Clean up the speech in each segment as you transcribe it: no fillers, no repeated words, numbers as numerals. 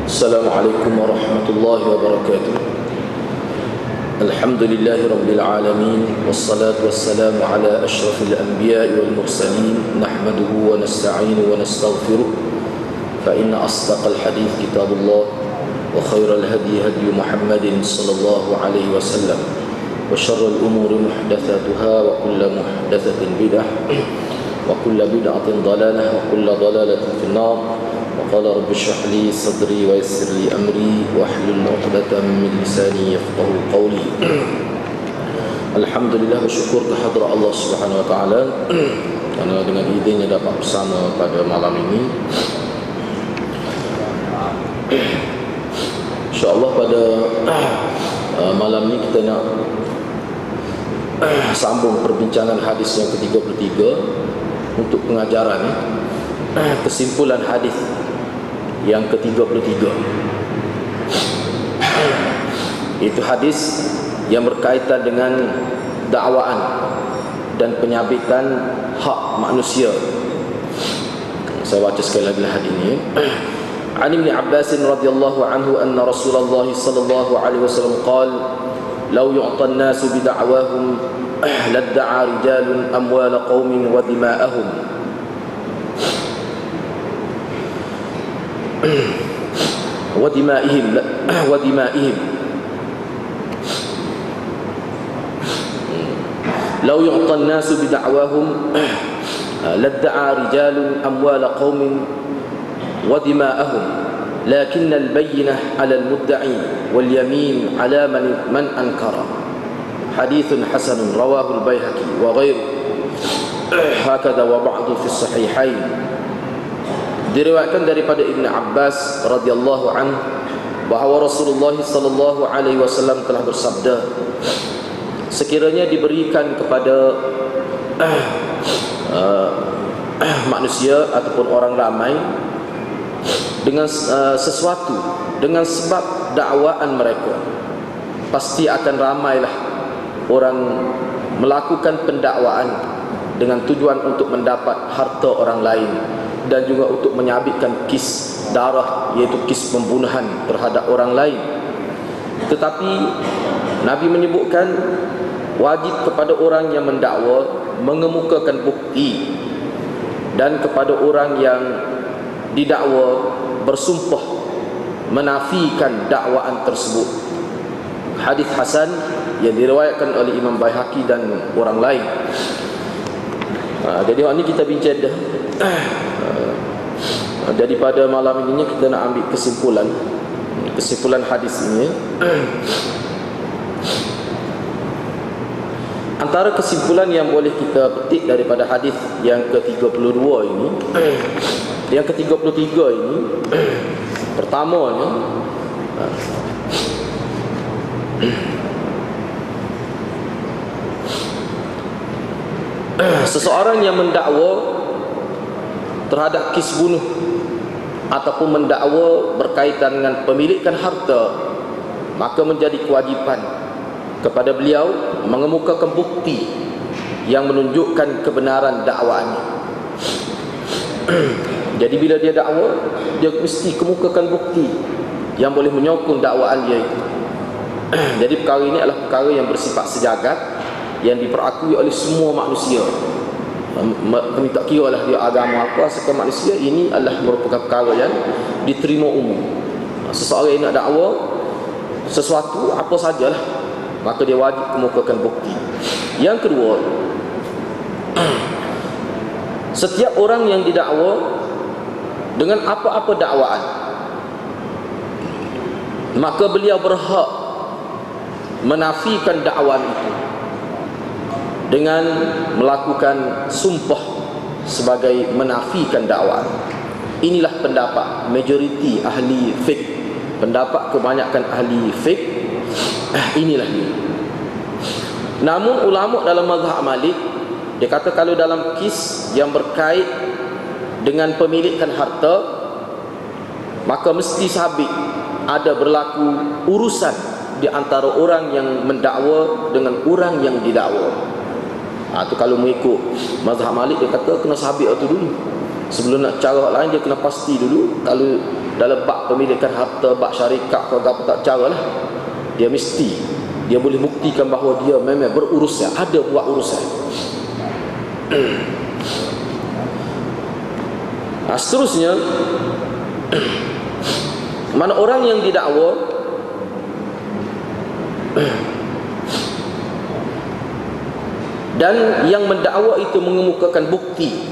Assalamualaikum warahmatullahi wabarakatuh. Alhamdulillahi rabbil alamin, wassalatu wassalamu ala asyrafil anbiya'i wal mursalin, nahmaduhu wa nasta'inu wa nastaghfiruh. Fa inna asdaqal hadits kitabullah wa khairal hadi hadi Muhammadin sallallahu alaihi wasallam, wa syarrul umuri muhdatsatuha wa kullu muhdatsatin bid'ah wa kullu bid'atin dhalalah wa kullu dhalalatin fin nar. وقال رب اشرح لي صدري ويسر لي أمري واحلل عقدة من لساني يفقهوا قولي. Alhamdulillah, bersyukur kehadrat Allah Subhanahu wa taala kerana dengan idenya dapat bersama pada malam ini. InsyaAllah pada malam ini kita nak sambung perbincangan hadis yang ke-33 untuk pengajaran kesimpulan hadis yang ke-33. Itu hadis yang berkaitan dengan dakwaan dan penyabitan hak manusia. Saya baca sekali lagi hadis ini. An Ibn Abbas radhiyallahu anhu anna Rasulullah sallallahu alaihi wasallam qala law yu'ta an-nasu bi da'wahum ladda'a rijalun amwal qaumin wa dima'ahum ودمائهم لو يعطى الناس بدعواهم لادعى رجال أموال قوم ودماءهم لكن البينة على المدعي واليمين على من أنكر. حديث حسن رواه البيهقي وغيره هكذا وبعض في الصحيحين. Diriwayatkan daripada Ibn Abbas radhiyallahu anhu bahawa Rasulullah sallallahu alaihi wasallam telah bersabda, sekiranya diberikan kepada manusia ataupun orang ramai dengan sesuatu dengan sebab dakwaan mereka, pasti akan ramailah orang melakukan pendakwaan dengan tujuan untuk mendapat harta orang lain dan juga untuk menyabitkan kes darah, iaitu kes pembunuhan terhadap orang lain. Tetapi Nabi menyebutkan wajib kepada orang yang mendakwa mengemukakan bukti, dan kepada orang yang didakwa bersumpah menafikan dakwaan tersebut. Hadis hasan yang diriwayatkan oleh Imam Baihaqi dan orang lain. Jadi hari ini kita bincang dah. Daripada malam ini kita nak ambil kesimpulan hadis ini. Antara kesimpulan yang boleh kita petik daripada hadis yang ke-32 ini, yang ke-33 ini, pertamanya seseorang yang mendakwa terhadap kes bunuh ataupun mendakwa berkaitan dengan pemilikan harta, maka menjadi kewajipan kepada beliau mengemukakan bukti yang menunjukkan kebenaran dakwaannya. Jadi bila dia dakwa, dia mesti kemukakan bukti yang boleh menyokong dakwaan dia itu. Jadi perkara ini adalah perkara yang bersifat sejagat, yang diperakui oleh semua manusia. Tak kira lah dia agama apa, asalkan manusia, ini adalah merupakan perkara yang diterima umum. Seseorang yang nak dakwa sesuatu apa sajalah, maka dia wajib kemukakan bukti. Yang kedua, setiap orang yang didakwa dengan apa-apa dakwaan, maka beliau berhak menafikan dakwaan itu dengan melakukan sumpah sebagai menafikan dakwaan. Inilah pendapat majoriti ahli fiqh, pendapat kebanyakan ahli fiqh. Inilah dia. Namun ulama dalam mazhab Malik, dia kata kalau dalam kes yang berkait dengan pemilikan harta, maka mesti sabit ada berlaku urusan di antara orang yang mendakwa dengan orang yang didakwa. Itu kalau mengikut mazhab Malik, dia kata kena sabit itu dulu. Sebelum nak cara lain, dia kena pasti dulu. Kalau dalam bab pemilikan harta, bab syarikat atau apa tak cara lah, dia mesti dia boleh buktikan bahawa dia memang berurusan, ada buat urusan. Seterusnya, mana orang yang didakwa dan yang mendakwa itu mengemukakan bukti,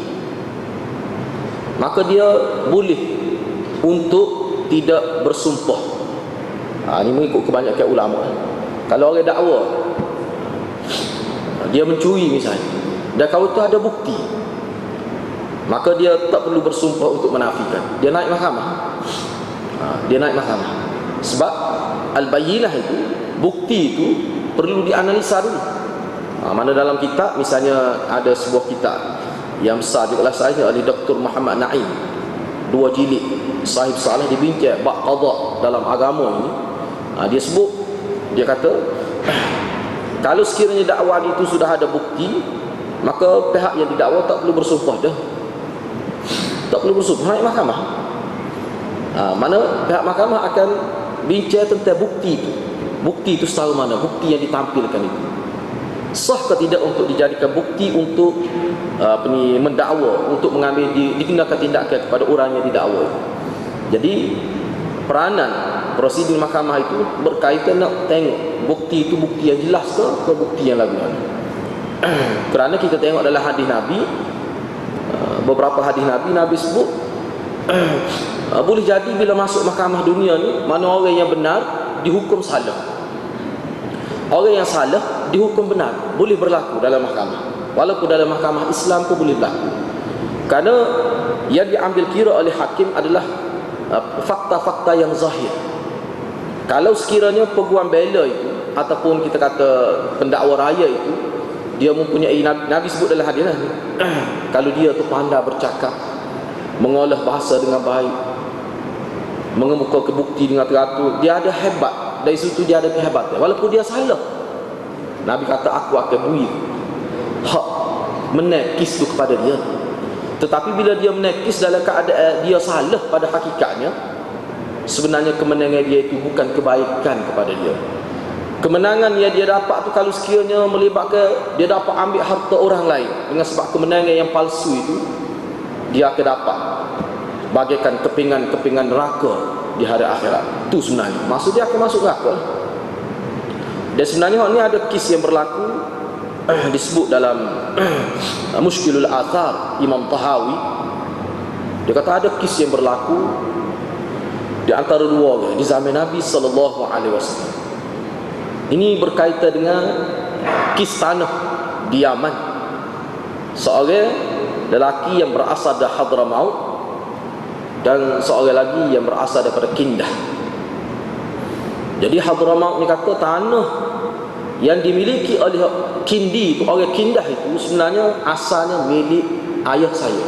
maka dia boleh untuk tidak bersumpah. Ini mengikut kebanyakan ulama. Kalau orang dakwa dia mencuri misalnya, dan kalau itu ada bukti, maka dia tak perlu bersumpah untuk menafikan. Dia naik mahkamah. Dia naik mahkamah. Sebab al-bayyinah itu, bukti itu perlu dianalisa dulu. Mana dalam kitab, misalnya ada sebuah kitab yang besar juga saya oleh Dr. Muhammad Naim, 2 jilid, Sahib Salah dibincang bab qada dalam agama ini. Dia sebut, dia kata kalau sekiranya dakwaan itu sudah ada bukti, maka pihak yang didakwa tak perlu bersumpah dah. Tak perlu bersumpah, naik mahkamah. Mana pihak mahkamah akan bincang tentang bukti itu. Bukti itu setahu mana, bukti yang ditampilkan itu sah ke tidak untuk dijadikan bukti untuk mendakwa, untuk mengambil dikenakan tindakan kepada orang yang didakwa. Jadi peranan prosedur mahkamah itu berkaitan nak tengok bukti itu bukti yang jelas ke bukti yang lagu. Kerana kita tengok dalam hadis Nabi, beberapa hadis Nabi sebut boleh jadi bila masuk mahkamah dunia ni, mana orang yang benar dihukum salah, orang yang salah dihukum benar. Boleh berlaku dalam mahkamah, walaupun dalam mahkamah Islam pun boleh berlaku. Kerana yang diambil kira oleh hakim adalah fakta-fakta yang zahir. Kalau sekiranya peguam bela itu, ataupun kita kata pendakwa raya itu, dia mempunyai, Nabi sebut dalam hadis ni, kalau dia tu pandai bercakap, mengolah bahasa dengan baik, mengemukakan bukti dengan teratur, dia ada hebat. Dari situ dia ada kehebatan, walaupun dia salah. Nabi kata aku akan beri hak menekis tu kepada dia. Tetapi bila dia menekis dalam keadaan dia salah, pada hakikatnya sebenarnya kemenangan dia itu bukan kebaikan kepada dia. Kemenangan yang dia dapat tu kalau sekiranya melibatkan dia dapat ambil harta orang lain dengan sebab kemenangan yang palsu itu, dia akan dapat bagaikan kepingan-kepingan neraka di hari akhirat. Itu sebenarnya maksud dia akan masuk neraka. Dan sebenarnya ni ada kisah yang berlaku disebut dalam Mushkilul Athar Imam Tahawi. Dia kata ada kisah yang berlaku di antara dua orang di zaman Nabi SAW. Ini berkaitan dengan kisah tanah di Yaman. Seorang lelaki yang berasal dari Hadramaut dan seorang lagi yang berasal daripada Kindah. Jadi Hadramaut ni kata tanah yang dimiliki oleh Kindi itu, orang Kindah itu sebenarnya asalnya milik ayah saya.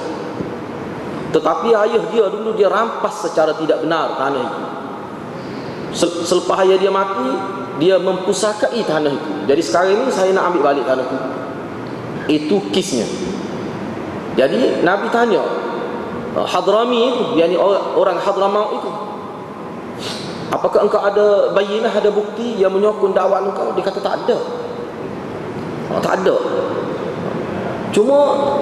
Tetapi ayah dia dulu dia rampas secara tidak benar tanah itu. Selepas ayah dia mati, dia mempusakai tanah itu. Jadi sekarang ini saya nak ambil balik tanah itu. Itu kisnya. Jadi Nabi tanya Hadrami itu, yakni orang Hadramaut itu, apakah engkau ada bayinah, ada bukti yang menyokong dakwaan engkau? Dia kata tak ada. Tak ada. Cuma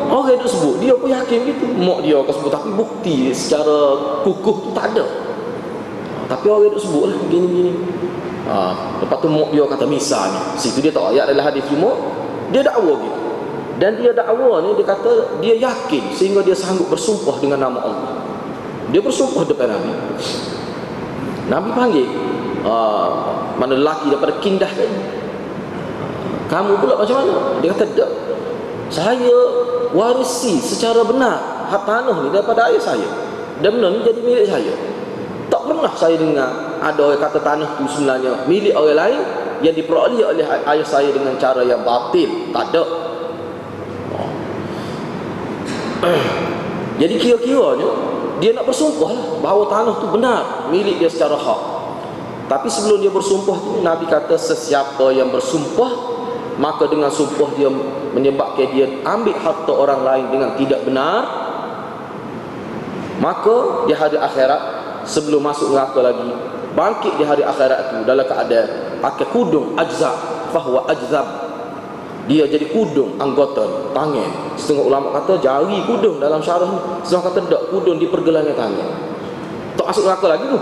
orang itu sebut, dia pun yakin gitu, mak dia akan sebut, tapi bukti secara kukuh tu tak ada. Tapi orang itu sebut lah gini-gini. Lepas tu mak dia kata misalnya, situ dia tak ayat adalah hadis cuma dia dakwa gitu. Dan dia dakwa ni, dia kata dia yakin sehingga dia sanggup bersumpah dengan nama Allah. Dia bersumpah depan Nabi. Nabi panggil mana lelaki daripada Kindah tadi, kamu pula macam mana? Dia kata tak, saya warisi secara benar hak tanah ni daripada ayah saya, dan benar ni jadi milik saya. Tak pernah saya dengar ada orang kata tanah tu sebenarnya milik orang lain yang diperoleh oleh ayah saya dengan cara yang batil. Tak ada. Jadi kira-kiranya dia nak bersumpah lah bahawa tanah tu benar milik dia secara hak. Tapi sebelum dia bersumpah tu, Nabi kata sesiapa yang bersumpah, maka dengan sumpah dia menyebabkan dia ambil harta orang lain dengan tidak benar, maka di hari akhirat sebelum masuk neraka lagi, bangkit di hari akhirat itu dalam keadaan pakai kudung ajza, fahuwa ajzab, dia jadi kudung anggota tangan. Setengah ulama kata jari kudung dalam syarah ni, setengah kata tak, kudung di pergelangan tangan. Tak masuk neraka lagi tu,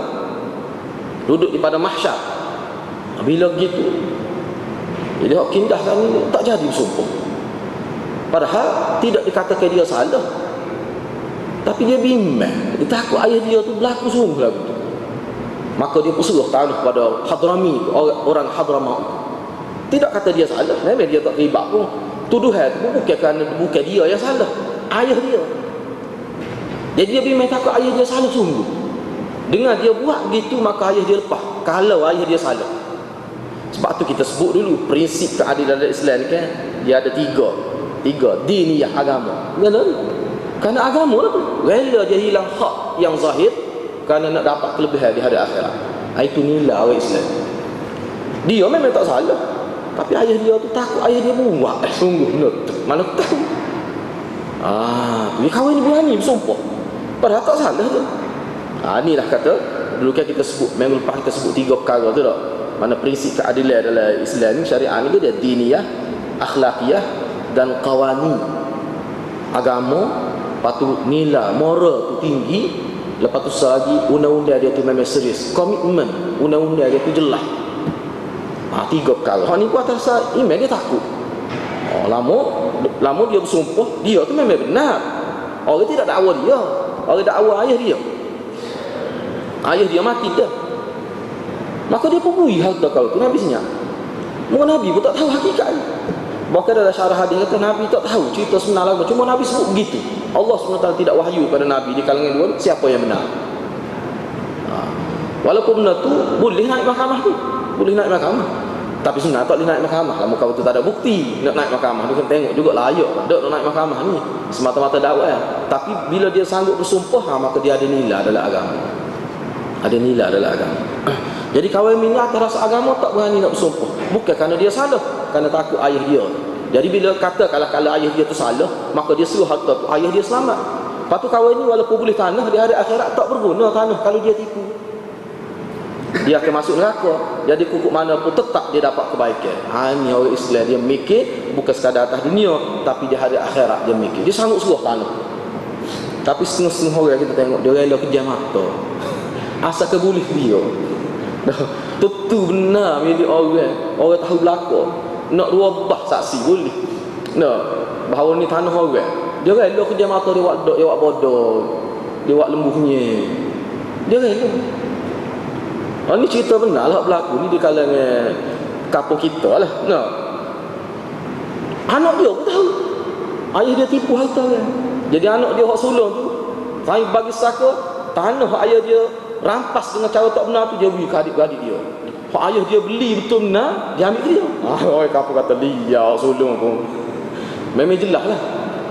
duduk di pada mahsyar. Bila gitu, jadi hak kindah tadi tak jadi bersumpah, padahal tidak dikatakan dia salah, tapi dia bimbang, dia takut ayah dia tu berlaku sungguh lagu tu. Maka dia pesuruh tanah pada Hadrami, orang Hadramaut. Tidak kata dia salah, memang dia tak terlibat pun. Tuduhan tu bukan dia yang salah, ayah dia. Jadi dia bimbang, takut ayah dia salah sungguh. Dengan dia buat begitu, maka ayah dia lepas kalau ayah dia salah. Sebab tu kita sebut dulu prinsip keadilan dalam Islam ni kan, dia ada tiga diniyah agama. Kerana agama lah tu, rela dia hilang hak yang zahir kerana nak dapat kelebihan di hari akhirat. Itu nilai orang Islam. Dia memang tak salah, tapi ayah dia tu takut ayah dia buat. Sungguh benar, mana tahu. Dia kawan ni berani bersumpah, padahal tak salah tu. Inilah kata dulu kan kita sebut, minggu lepas kita sebut tiga perkara tu tak. Mana prinsip keadilan dalam Islam ni, syariat ni dia diniyah, akhlakiyah dan qawani. Agama, lepas tu nilai moral tu tinggi, lepas tu lagi undang-undang dia tu memang serius, komitmen undang-undang dia tu jelas. Tiga perkara. Hak ni buat atas iman dia takut. Lama dia bersumpah, dia tu memang benar. Orang tidak dakwa dia, orang dakwa ayah dia. Ayah dia mati dah, maka dia pembui harta kau tu. Nabi senyap. Mungkin Nabi pun tak tahu hakikat. Bahkan dalam syarah hadis kata Nabi tak tahu cerita sebenar lagu, cuma Nabi sebut begitu. Allah SWT tidak wahyu pada Nabi di kalangan dua siapa yang benar. Walaupun benar tu boleh naik mahkamah tu, boleh naik mahkamah, tapi sebenarnya tak boleh naik mahkamah. Kalau kau tu tak ada bukti nak naik mahkamah, dia kena tengok juga layak tak nak naik mahkamah ni, semata-mata dakwah. Tapi bila dia sanggup bersumpah, maka dia ada nilai dalam agama. Ada nilai dalam agama. Jadi kawan ini atas rasa agama tak berani nak bersumpah, bukan kerana dia salah, kerana takut ayah dia. Jadi bila kata kalau ayah dia tu salah, maka dia suruh harta tu ayah dia selamat. Lepas tu kawan ini walaupun boleh tanah di hari akhirat, tak berguna tanah kalau dia tipu. Dia akan masuk neraka. Jadi kukuk mana pun tetap dia dapat kebaikan. Ini orang Islam, dia mikir bukan sekadar atas dunia, tapi di hari akhirat dia mikir. Dia sanggup suruh tanah. Tapi setengah-setengah orang kita tengok, dia rela kejam mata, asal ke boleh dia. Tentu benar milik orang tahu belakang. Nak dua bah saksi boleh. Bahawa ni tanah orang. Dia rela kerja mata dia buat dok, dia buat bodoh, dia buat lembuhnya. Dia rela. Ni cerita benar lah berlaku ni di kalangan kampung kita lah. Anak dia pun tahu ayah dia tipu harta kan. Jadi anak dia hak sulung tu, saya bagi saka tanah ayah dia rampas dengan cara tak benar tu, dia beri ke adik-adik dia. Hak ayah dia beli betul benar, dia ambil ke dia. Orang kampung kata dia sulung pun memang jelas lah.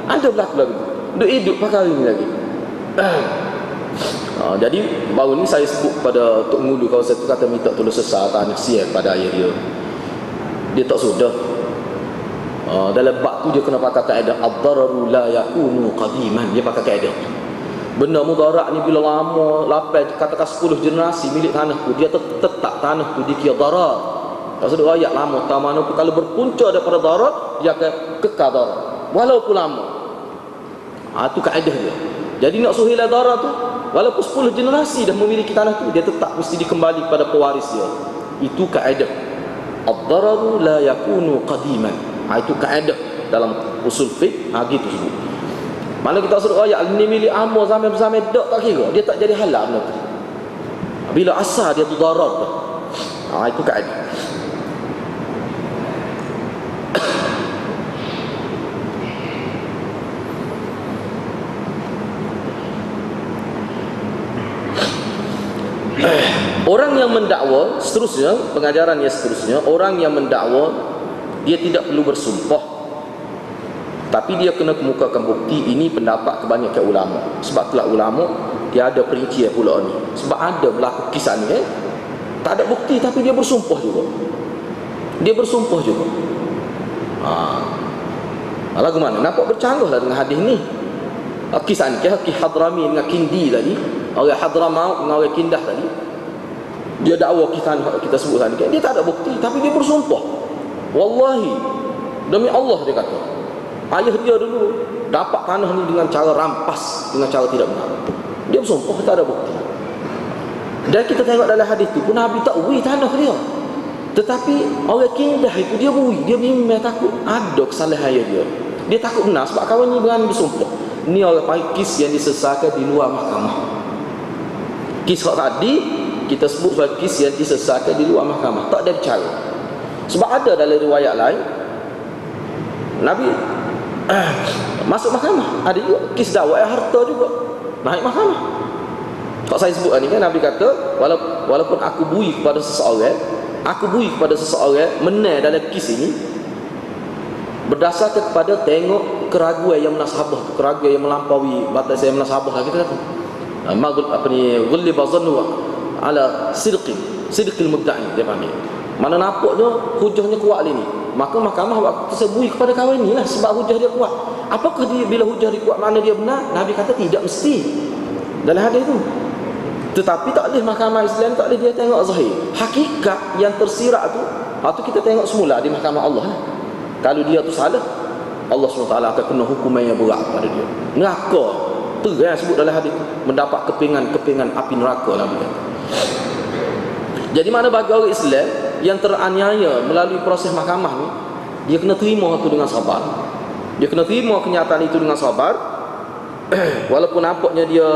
Ada berlaku lagu tu, duk hidup perkara ni lagi. Jadi baru ni saya sebut pada Tok Ngulu, kalau saya tu kata minta tolong sesal tanah siap pada ayah dia. Dia tak sudah. Dalam bab tu dia kena pakai kaedah ad-dararu la yakunu qadiman. Dia pakai kaedah benda mudarat ni bila lama lapai, katakan 10 generasi milik tanah tu, dia tetap tanah tu dikira darar. Tak sedar ayat lama tak mana pun, kalau berpunca daripada darar, dia akan kekal darar walaupun lama. Itu kaedah dia. Jadi nak suhilah darar tu, walaupun 10 generasi dah memiliki tanah tu, dia tetap mesti dikembali pada pewaris dia. Itu kaedah ad-dararu la yakunu qadiman. Itu kaedah dalam usul fiqh. Gitu sebut. Mana kita suruh ayat ni milik amor zaman-zaman dak tak kira, dia tak jadi halal benda tu. Bila asal dia tu darar tu. Itu kaedah. Orang yang mendakwa seterusnya, pengajaran yang seterusnya, orang yang mendakwa dia tidak perlu bersumpah, tapi dia kena kemukakan bukti. Ini pendapat kebanyakan ulama. Sebab itulah ulama dia ada perincian pula ni. Sebab ada berlaku kisah ni tak ada bukti tapi dia bersumpah juga. Dia bersumpah juga. Lagu mana? Nampak bercanggah lah dengan hadis ni. Kisah ni Kisah Hadrami dengan Kindi tadi, orang Hadramaut dengan orang Kindah tadi, dia dakwa kisah kita sebut tadi, dia tak ada bukti tapi dia bersumpah, wallahi, demi Allah dia kata, ayah dia dulu dapat tanah ni dengan cara rampas, dengan cara tidak benar. Dia bersumpah tak ada bukti. Dan kita tengok dalam hadis tu pun Nabi tak beri tanah dia, tetapi orang Kindah itu dia beri. Dia memang takut ada kesalahan dia. Dia takut benar sebab kawan ni berani bersumpah. Ni orang panggil kis yang disesatkan di luar mahkamah. Kis tadi kita sebut sebagai kis yang disesatkan di luar mahkamah, tak ada bicara. Sebab ada dalam riwayat lain Nabi masuk mahkamah, ada juga kis dakwah harta juga naik mahkamah. Kalau saya sebut ni kan, Nabi kata walaupun aku bui kepada seseorang menang dalam kis ini berdasarkan kepada tengok keraguan yang munasabah, keraguan yang melampaui batas yang munasabah, kita kata ghuliba zannu ala sidqil mudda'i, dia panggil. Mana nampaknya hujahnya kuat ni, maka mahkamah waktu tersebut kepada kawan ni lah sebab hujah dia kuat. Apakah dia bila hujah dia kuat mana dia benar? Nabi kata tidak mesti dalam hadis tu. Tetapi tak boleh mahkamah Islam, tak boleh dia tengok zahir. Hakikat yang tersirat tu, itu kita tengok semula di mahkamah Allah lah. Kalau dia tu salah, Allah SWT akan kena hukuman yang berat pada dia. Neraka tu yang sebut dalam hadis tu, mendapat kepingan api neraka Nabi kata. Jadi mana bagi orang Islam yang teraniaya melalui proses mahkamah ni, dia kena terima itu dengan sabar. Dia kena terima kenyataan itu dengan sabar. Walaupun nampaknya dia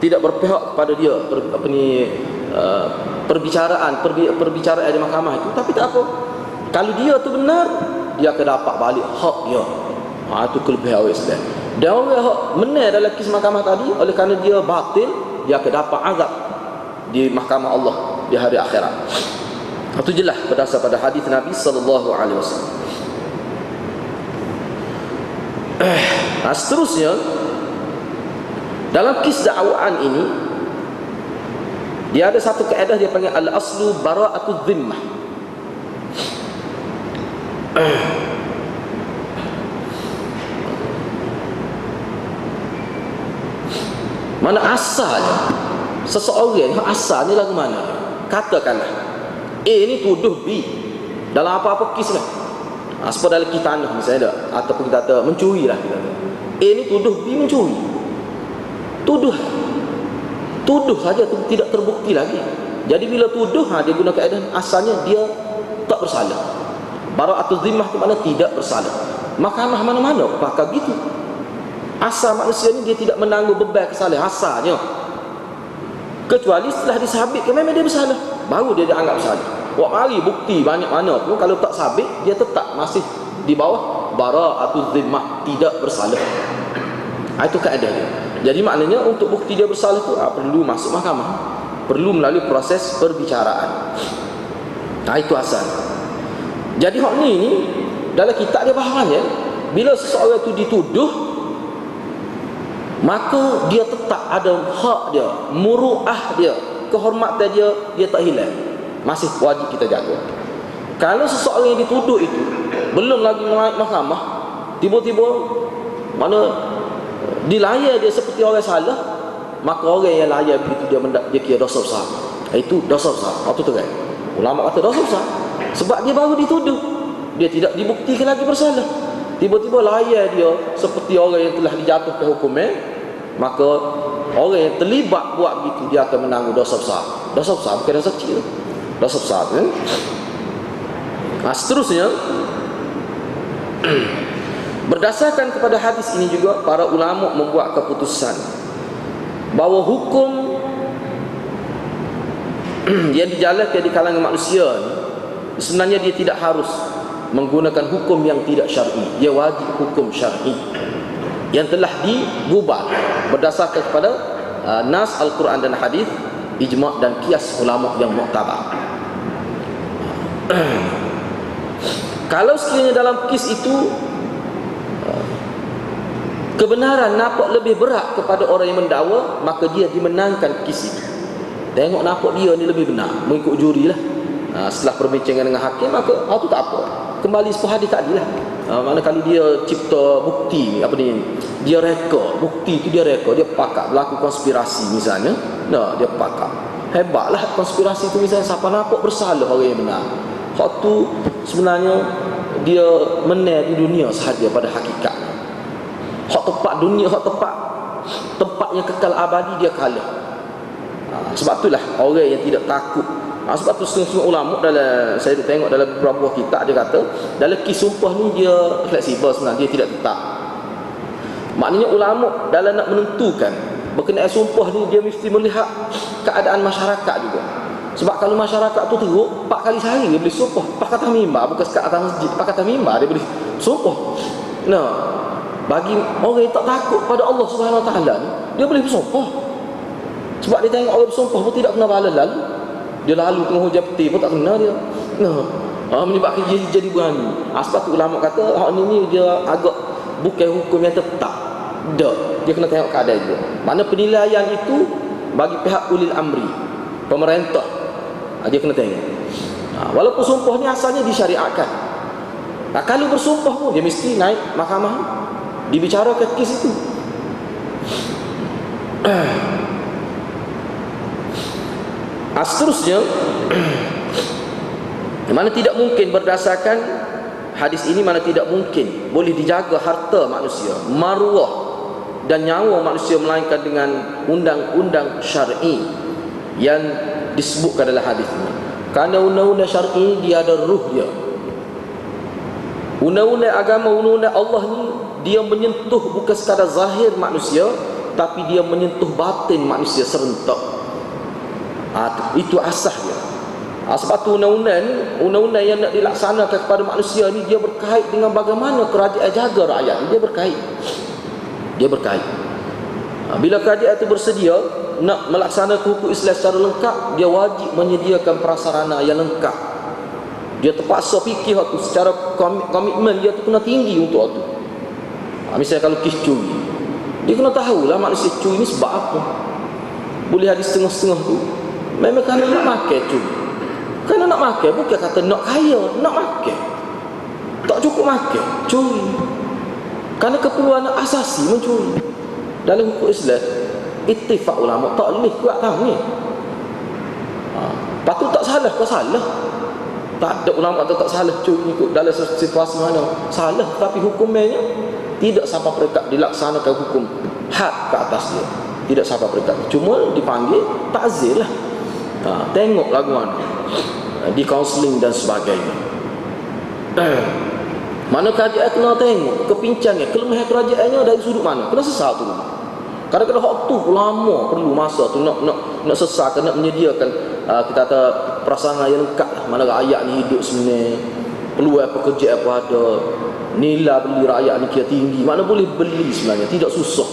tidak berpihak kepada dia perbicaraan di mahkamah itu, tapi tak apa. Kalau dia tu benar, dia akan dapat balik hak dia. Itu kelebihan orang Islam. Dan orang hak menang dalam kes mahkamah tadi, oleh kerana dia batil, dia akan dapat azab di mahkamah Allah di hari akhirat. Itu jelas berdasar pada hadis Nabi sallallahu alaihi wasallam. Seterusnya dalam kes dakwaan ini, dia ada satu kaedah dia panggil al-aslu bara'atul zimmah. Mana asalnya seseorang, asalnya lagu mana? Katakanlah A ni tuduh B dalam apa-apa kes lah. Seperti dalam kita tanah misalnya, ataupun kita kata mencuri lah, kita kata A ni tuduh B mencuri. Tuduh saja tu tidak terbukti lagi. Jadi bila tuduh, dia guna kaedah asalnya dia tak bersalah. Bara'atul zimmah tu mana tidak bersalah. Mahkamah mana-mana pakai gitu. Asal manusia ni dia tidak menanggung beban kesalahan asalnya, kecuali setelah disabitkan memang dia bersalah, baru dia dianggap bersalah. Wak mari bukti banyak mana pun, kalau tak sabit dia tetap masih di bawah bara'atul zimmah, tidak bersalah. Itu kaedah dia. Jadi maknanya untuk bukti dia bersalah tu perlu masuk mahkamah, perlu melalui proses perbicaraan. Itu asal. Jadi hak ni dalam kitab dia bahasannya, bila seseorang itu dituduh, maka dia tetap ada hak dia, muru'ah dia, kehormatan dia tak hilang, masih wajib kita jaga. Kalau seseorang yang dituduh itu belum lagi naik mahkamah, tiba-tiba mana dilayar dia seperti orang salah, maka orang yang layar begitu dia kira dosa besar. Itu dosa besar. Itu terang. Ulama kata dosa besar sebab dia baru dituduh, dia tidak dibuktikan lagi bersalah. Tiba-tiba layar dia seperti orang yang telah dijatuhkan hukuman, maka orang yang terlibat buat begitu dia akan menanggung dosa besar. Dosa besar bukan dosa kecil, dosa besar kan? Seterusnya berdasarkan kepada hadis ini juga para ulama membuat keputusan bahawa hukum yang dijalankan di kalangan manusia ni, sebenarnya dia tidak harus menggunakan hukum yang tidak syar'i. Dia wajib hukum syar'i yang telah digubal berdasarkan kepada nas Al-Quran dan hadis, ijma' dan qiyas ulama yang muktabar. Kalau sekiranya dalam kes itu kebenaran nampak lebih berat kepada orang yang mendakwa, maka dia dimenangkan kes itu. Tengok nampak dia ni lebih benar, mengikut juri lah. Setelah perbincangan dengan hakim, maka itu tak apa, kembali seperti hadis tadi lah. Mana kalau dia cipta bukti apa ni, dia reka bukti tu, dia pakat berlaku konspirasi misalnya, dia pakat. Hebatlah konspirasi tu misalnya, siapa nampak bersalah orang yang benar. Hak tu sebenarnya dia menang di dunia sahaja pada hakikatnya. Hak tempat dunia, hak tempat yang kekal abadi, dia kalah. Sebab itulah orang yang tidak takut. Sebab tu setengah-setengah ulama dalam, saya tengok dalam beberapa kitab, dia kata dalam kisah sumpah ni dia fleksibel sebenarnya, dia tidak tetap. Maknanya ulama dalam nak menentukan berkenaan sumpah ni, dia mesti melihat keadaan masyarakat juga. Sebab kalau masyarakat tu teruk, 4 kali sehari dia boleh sumpah. 4 kata mimbar, bukan sekat atas masjid, 4 kata mimbar dia boleh sumpah. Bagi orang yang tak takut pada Allah Subhanahu Wa Taala ni, dia boleh bersumpah. Sebab dia tengok orang bersumpah pun tidak kena bala lalu. Dia lalu tengah hujan peti pun tak kena dia. Menyebabkan dia jadi berani. Sebab tu ulama kata hak ni dia agak bukan hukum yang tetap. Dia kena tengok keadaan dia. Mana penilaian itu bagi pihak ulil amri, pemerintah, dia kena tengok. Walaupun sumpah ni asalnya disyariatkan, kalau bersumpah pun dia mesti naik mahkamah, dibicarakan kes itu. Seterusnya, mana tidak mungkin berdasarkan hadis ini, mana tidak mungkin boleh dijaga harta manusia, maruah dan nyawa manusia melainkan dengan undang-undang syar'i yang disebutkan dalam hadis ini. Kerana undang-undang syar'i dia ada ruh dia. Undang-undang agama, undang-undang Allah ni, dia menyentuh bukan sekadar zahir manusia, tapi dia menyentuh batin manusia serentak. Itu asas dia. Sebab tu undang-undang yang nak dilaksanakan kepada manusia ni, dia berkait dengan bagaimana kerajaan jaga rakyat. Dia berkait. Bila kerajaan itu bersedia nak melaksanakan hukum Islam secara lengkap, dia wajib menyediakan prasarana yang lengkap. Dia terpaksa fikir tu secara komitmen dia tu kena tinggi untuk itu. Misalnya kalau kes curi, dia kena tahulah manusia curi ni sebab apa. Boleh ada setengah-setengah tu, memang kerana nak makan curi. Kerana nak makan, bukan kata nak kaya, nak makan. Tak cukup makan, curi. Kerana keperluan asasi mencuri. Dalam hukum Islam, ittifaq ulama tak boleh kuat tahu ni. Patut tak salah, kau salah. Tak ada ulama tak salah curi ikut dalam situasi mana. Salah, tapi hukumnya tidak sampai peringkat dilaksanakan hukum had ke atas dia. Tidak sampai peringkat. Cuma dipanggil takzir lah. Tengok lagu mana, di kaunseling dan sebagainya. Mana kerajaan kena tengok kepincangan, kelemahan kerajaannya dari sudut mana. Kena sesat tu. Kadang-kadang hak tu lama perlu masa tu nak sesat, nak menyediakan kita kata prasarana yang lengkap lah. Mana rakyat ni hidup sebenarnya, peluang pekerjaan apa ada, nilai beli rakyat ni kira tinggi, mana boleh beli sebenarnya, tidak susah.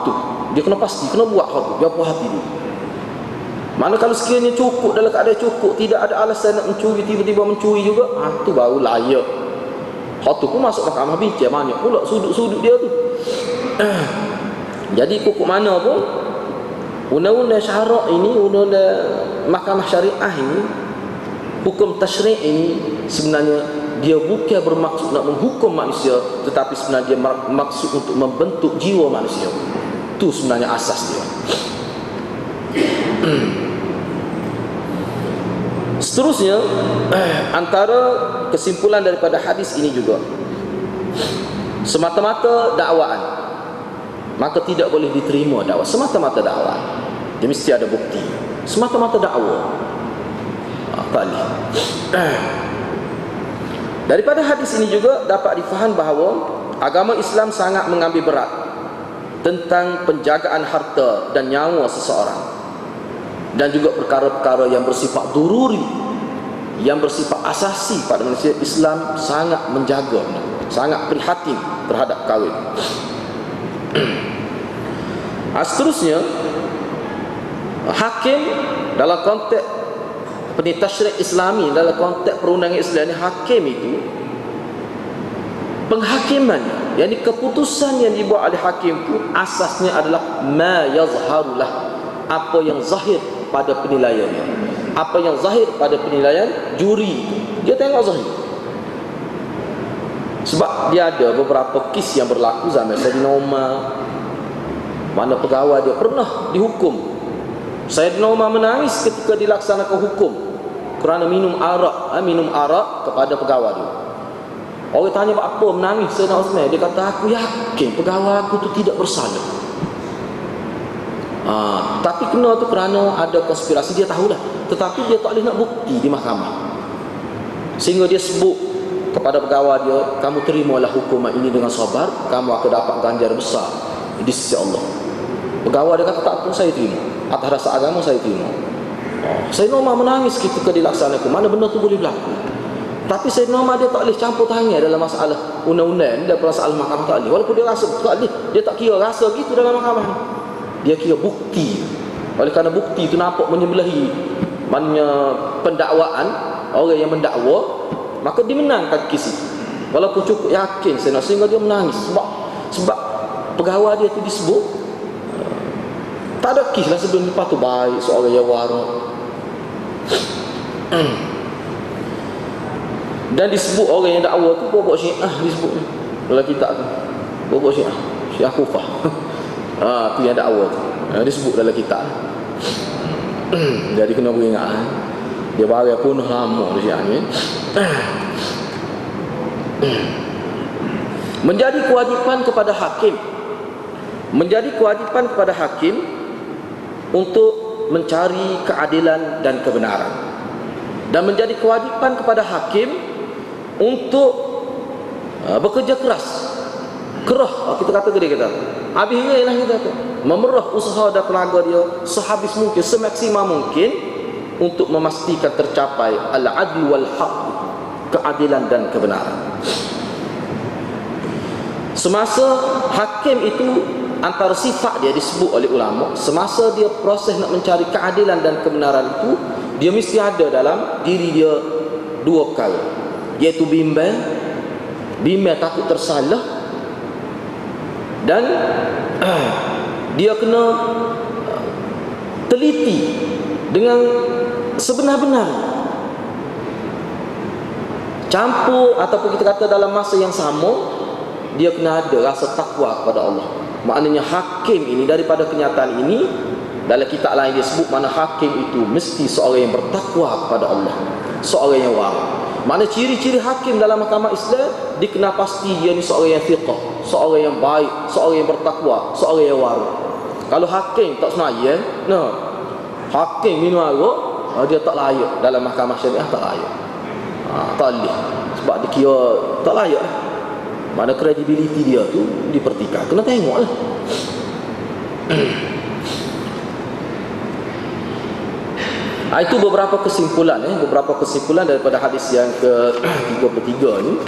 Tu dia kena pasti, kena buat hak tu, dia puas hati dia. Mana kalau sekiranya cukup, dalam keadaan cukup, tidak ada alasan nak mencuri, tiba-tiba mencuri juga, tu baru layak. Hak tu pun masuk mahkamah bincang, banyak pula sudut-sudut dia tu. Jadi pokok mana pun, undang-undang syarak ini, undang-undang mahkamah syariah ini, hukum tasyri' ini, sebenarnya dia bukan bermaksud nak menghukum manusia, tetapi sebenarnya dia maksud untuk membentuk jiwa manusia. Itu sebenarnya asas dia. Seterusnya, antara kesimpulan daripada hadis ini juga, semata-mata dakwaan, maka tidak boleh diterima dakwah semata-mata dakwaan. Dia mesti ada bukti. Semata-mata dakwah tak boleh. Daripada hadis ini juga dapat difaham bahawa agama Islam sangat mengambil berat tentang penjagaan harta dan nyawa seseorang, dan juga perkara-perkara yang bersifat dururi, yang bersifat asasi pada manusia. Islam sangat menjaga, sangat prihatin terhadap kahwin. Seterusnya, hakim dalam konteks tasyrik Islami, dalam konteks perundangan Islam ni, hakim itu penghakimannya, yakni keputusan yang dibuat oleh hakim itu asasnya adalah ma yazharulah, apa yang zahir pada penilaiannya, apa yang zahir pada penilaian juri. Dia tengok zahir. Sebab dia ada beberapa kes yang berlaku zaman Sayyidina Umar, mana pegawai dia pernah dihukum. Sayyidina Umar menangis ketika dilaksanakan hukum kerana minum arak kepada pegawai dia. Orang tanya apa menangis Sayyidina Uthman, dia kata aku yakin pegawai aku tu tidak bersalah. Tapi kena tu kerana ada konspirasi, dia tahulah, tetapi dia tak boleh nak bukti di mahkamah, sehingga dia sebut kepada pegawai dia, kamu terimalah hukuman ini dengan sabar, kamu akan dapat ganjar besar di sisi Allah. Pegawai dia kata tak apa, saya terima, atas rasa agama saya terima. Sayyidina Umar menangis ketika dilaksanakan, mana benda tu boleh berlaku. Tapi Sayyidina Umar dia tak boleh campur tangan dalam masalah undang-undang, dalam masalah mahkamah, tak boleh. Walaupun dia rasa tak boleh, dia tak kira rasa gitu dalam mahkamah, dia kira bukti. Oleh kerana bukti itu nampak menyebelahi maknanya pendakwaan orang yang mendakwa, maka dimenangkan kes itu. Walaupun cukup yakin sehingga dia menangis sebab pegawai dia tu disebut. Tak ada kes lah sebelum lepas tu baik seorang yang warak. Dan disebut orang yang dakwa tu bobok Syiah disebut dalam kitab tu. Bobok Syiah Kufah. Tu yang dakwa tu. Disebut dalam kitab. Jadi kena beringat. Dia bagi pun lama dia Syiah ni. Menjadi kewajipan kepada hakim. Menjadi kewajipan kepada hakim untuk mencari keadilan dan kebenaran. Dan menjadi kewajipan kepada hakim untuk bekerja keras. Kerah kita kata dia kata. Habis lah kita kata. Memerah usaha dan tenaga dia sehabis mungkin, semaksimal mungkin untuk memastikan tercapai al-adl wal haq, keadilan dan kebenaran. Semasa hakim itu, antara sifat dia disebut oleh ulama, semasa dia proses nak mencari keadilan dan kebenaran itu, dia mesti ada dalam diri dia dua perkara, iaitu bimbang takut tersalah, dan dia kena teliti dengan sebenar-benar, campur ataupun kita kata dalam masa yang sama dia kena ada rasa takwa kepada Allah. Maknanya hakim ini, daripada kenyataan ini, dalam kitab lain dia sebut mana hakim itu mesti seorang yang bertakwa kepada Allah, seorang yang warak. Mana ciri-ciri hakim dalam mahkamah Islam, dikenal pasti dia ni seorang yang thiqah, seorang yang baik, seorang yang bertakwa, seorang yang warak. Kalau hakim tak semayang, hakim minum arak, dia tak layak dalam mahkamah syariah, tak layak. Tak boleh, sebab dia kira tak layak. Mana kredibiliti dia tu dipertikam. Kena tengok lah. Itu beberapa kesimpulan daripada hadis yang ke-33 ni.